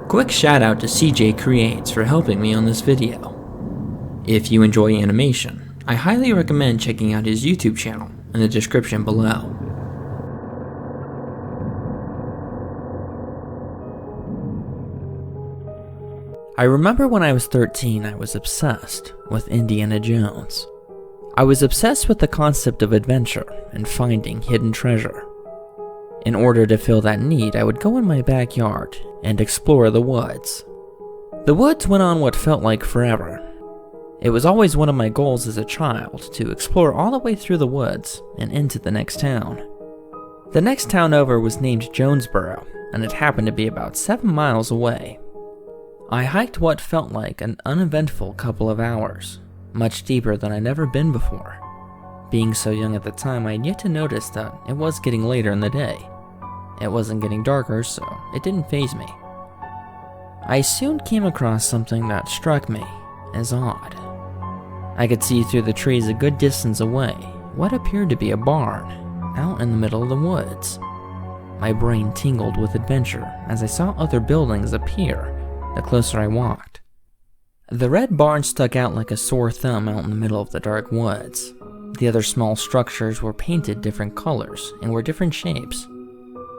Quick shout out to CJ Creates for helping me on this video. If you enjoy animation, I highly recommend checking out his YouTube channel in the description below. I remember when I was 13, I was obsessed with Indiana Jones. I was obsessed with the concept of adventure and finding hidden treasure. In order to fill that need, I would go in my backyard and explore the woods. The woods went on what felt like forever. It was always one of my goals as a child to explore all the way through the woods and into the next town. The next town over was named Jonesboro, and it happened to be about 7 miles away. I hiked what felt like an uneventful couple of hours, much deeper than I'd ever been before. Being so young at the time, I'd yet to notice that it was getting later in the day. It wasn't getting darker, so it didn't faze me. I soon came across something that struck me as odd. I could see through the trees a good distance away what appeared to be a barn out in the middle of the woods. My brain tingled with adventure as I saw other buildings appear the closer I walked. The red barn stuck out like a sore thumb out in the middle of the dark woods. The other small structures were painted different colors and were different shapes.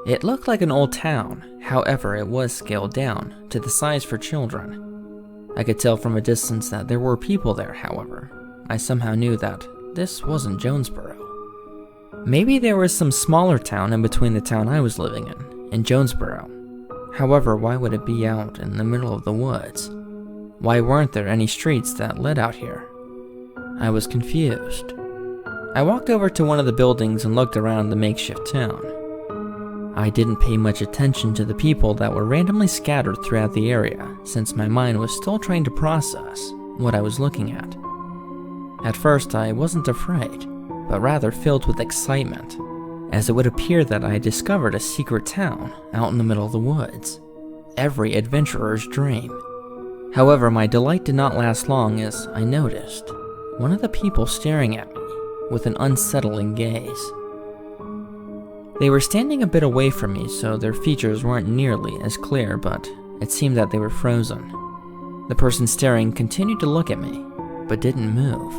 It looked like an old town, however it was scaled down to the size for children. I could tell from a distance that there were people there, however. I somehow knew that this wasn't Jonesboro. Maybe there was some smaller town in between the town I was living in and Jonesboro. However, why would it be out in the middle of the woods? Why weren't there any streets that led out here? I was confused. I walked over to one of the buildings and looked around the makeshift town. I didn't pay much attention to the people that were randomly scattered throughout the area, since my mind was still trying to process what I was looking at. At first, I wasn't afraid, but rather filled with excitement, as it would appear that I had discovered a secret town out in the middle of the woods. Every adventurer's dream. However, my delight did not last long as I noticed one of the people staring at me with an unsettling gaze. They were standing a bit away from me, so their features weren't nearly as clear, but it seemed that they were frozen. The person staring continued to look at me, but didn't move.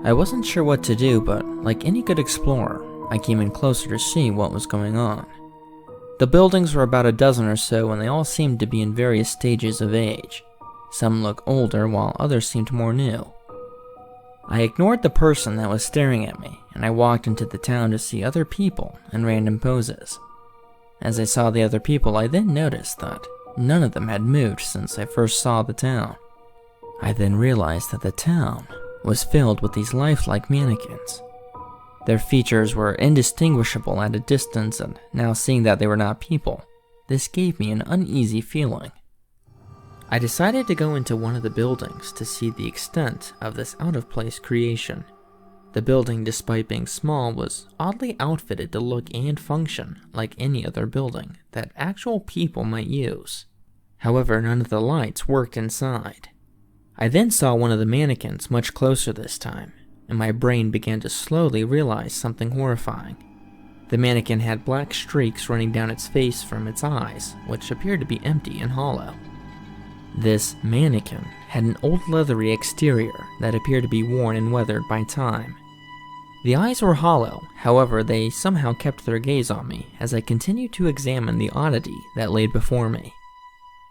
I wasn't sure what to do, but like any good explorer, I came in closer to see what was going on. The buildings were about a dozen or so, and they all seemed to be in various stages of age. Some looked older, while others seemed more new. I ignored the person that was staring at me, and I walked into the town to see other people in random poses. As I saw the other people, I then noticed that none of them had moved since I first saw the town. I then realized that the town was filled with these lifelike mannequins. Their features were indistinguishable at a distance, and now seeing that they were not people, this gave me an uneasy feeling. I decided to go into one of the buildings to see the extent of this out-of-place creation. The building, despite being small, was oddly outfitted to look and function like any other building that actual people might use. However, none of the lights worked inside. I then saw one of the mannequins much closer this time, and my brain began to slowly realize something horrifying. The mannequin had black streaks running down its face from its eyes, which appeared to be empty and hollow. This mannequin had an old leathery exterior that appeared to be worn and weathered by time. The eyes were hollow, however they somehow kept their gaze on me as I continued to examine the oddity that laid before me.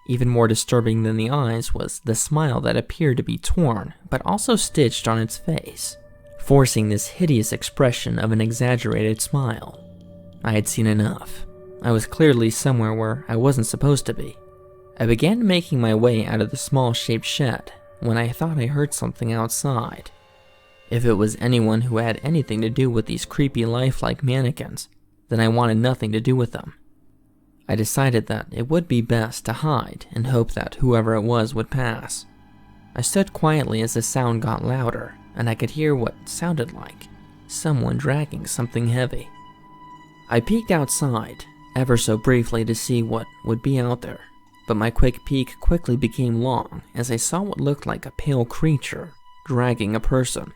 Even more disturbing than the eyes was the smile that appeared to be torn but also stitched on its face, forcing this hideous expression of an exaggerated smile. I had seen enough. I was clearly somewhere where I wasn't supposed to be. I began making my way out of the small-shaped shed when I thought I heard something outside. If it was anyone who had anything to do with these creepy lifelike mannequins, then I wanted nothing to do with them. I decided that it would be best to hide and hope that whoever it was would pass. I stood quietly as the sound got louder, and I could hear what sounded like someone dragging something heavy. I peeked outside, ever so briefly to see what would be out there. But my quick peek quickly became long as I saw what looked like a pale creature dragging a person.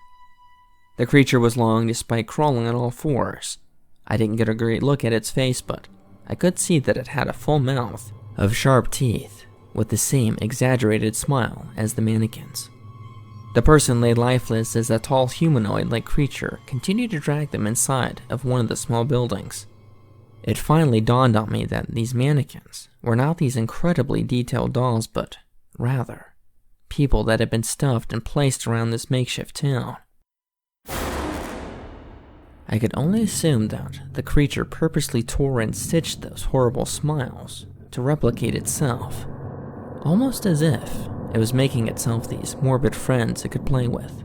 The creature was long despite crawling on all fours. I didn't get a great look at its face, but I could see that it had a full mouth of sharp teeth. with the same exaggerated smile as the mannequins. The person lay lifeless as a tall humanoid-like creature continued to drag them inside of one of the small buildings. It finally dawned on me that these mannequins were not these incredibly detailed dolls, but rather people that had been stuffed and placed around this makeshift town. I could only assume that the creature purposely tore and stitched those horrible smiles to replicate itself, almost as if it was making itself these morbid friends it could play with.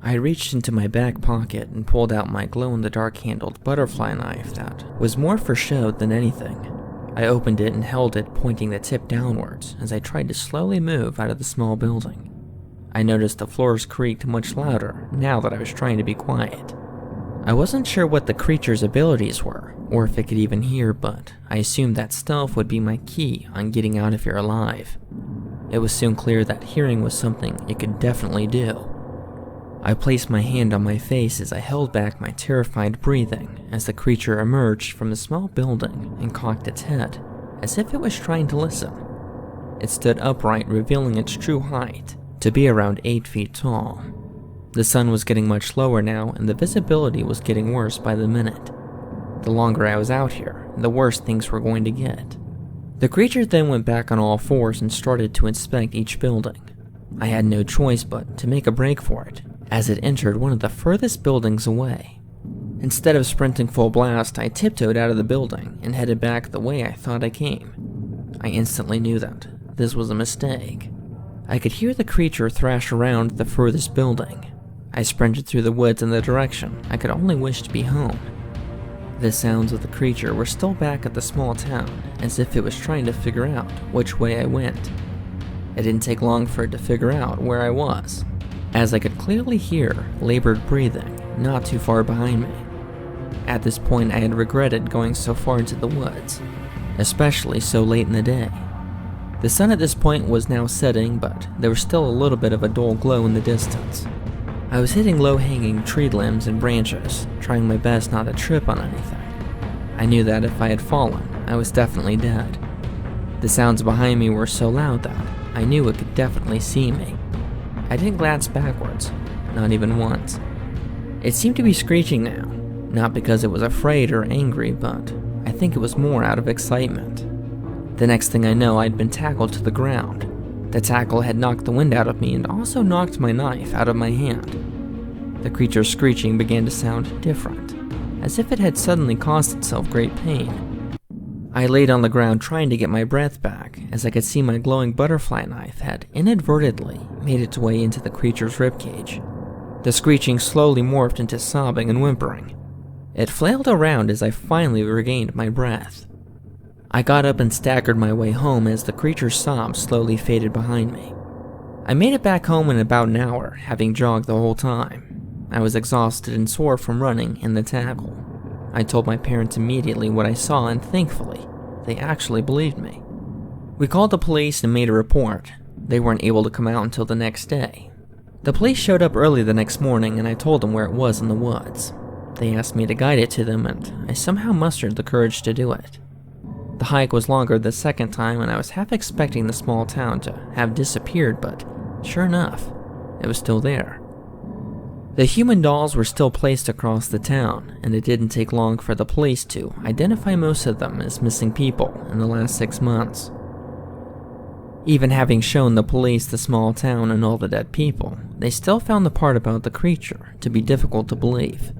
I reached into my back pocket and pulled out my glow-in-the-dark handled butterfly knife that was more for show than anything. I opened it and held it, pointing the tip downwards as I tried to slowly move out of the small building. I noticed the floors creaked much louder now that I was trying to be quiet. I wasn't sure what the creature's abilities were, or if it could even hear, but I assumed that stealth would be my key on getting out of here alive. It was soon clear that hearing was something it could definitely do. I placed my hand on my face as I held back my terrified breathing as the creature emerged from the small building and cocked its head, as if it was trying to listen. It stood upright, revealing its true height to be around 8 feet tall. The sun was getting much lower now, and the visibility was getting worse by the minute. The longer I was out here, the worse things were going to get. The creature then went back on all fours and started to inspect each building. I had no choice but to make a break for it, as it entered one of the furthest buildings away. Instead of sprinting full blast, I tiptoed out of the building and headed back the way I thought I came. I instantly knew that this was a mistake. I could hear the creature thrash around the furthest building. I sprinted through the woods in the direction I could only wish to be home. The sounds of the creature were still back at the small town, as if it was trying to figure out which way I went. It didn't take long for it to figure out where I was, as I could clearly hear labored breathing not too far behind me. At this point, I had regretted going so far into the woods, especially so late in the day. The sun at this point was now setting, but there was still a little bit of a dull glow in the distance. I was hitting low-hanging tree limbs and branches, trying my best not to trip on anything. I knew that if I had fallen, I was definitely dead. The sounds behind me were so loud that I knew it could definitely see me. I didn't glance backwards, not even once. It seemed to be screeching now, not because it was afraid or angry, but I think it was more out of excitement. The next thing I know, I'd been tackled to the ground. The tackle had knocked the wind out of me and also knocked my knife out of my hand. The creature's screeching began to sound different, as if it had suddenly caused itself great pain. I laid on the ground trying to get my breath back, as I could see my glowing butterfly knife had inadvertently made its way into the creature's ribcage. The screeching slowly morphed into sobbing and whimpering. It flailed around as I finally regained my breath. I got up and staggered my way home as the creature's sobs slowly faded behind me. I made it back home in about an hour, having jogged the whole time. I was exhausted and sore from running and the tackle. I told my parents immediately what I saw, and thankfully, they actually believed me. We called the police and made a report. They weren't able to come out until the next day. The police showed up early the next morning, and I told them where it was in the woods. They asked me to guide it to them, and I somehow mustered the courage to do it. The hike was longer the second time, and I was half expecting the small town to have disappeared, but sure enough, it was still there. The human dolls were still placed across the town, and it didn't take long for the police to identify most of them as missing people in the last 6 months. Even having shown the police the small town and all the dead people, they still found the part about the creature to be difficult to believe.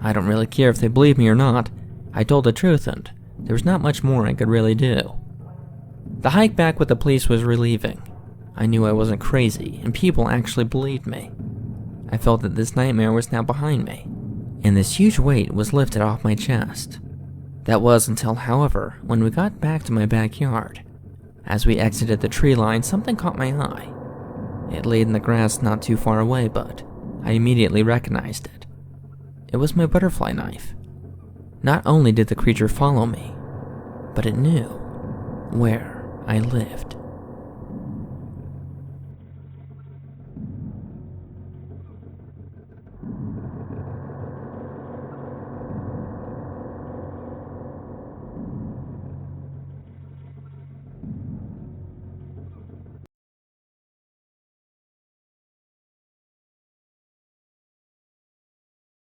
I don't really care if they believe me or not. I told the truth, and there was not much more I could really do. The hike back with the police was relieving. I knew I wasn't crazy, and people actually believed me. I felt that this nightmare was now behind me, and this huge weight was lifted off my chest. That was until, however, when we got back to my backyard. As we exited the tree line, something caught my eye. It laid in the grass not too far away, but I immediately recognized it. It was my butterfly knife. Not only did the creature follow me, but it knew where I lived.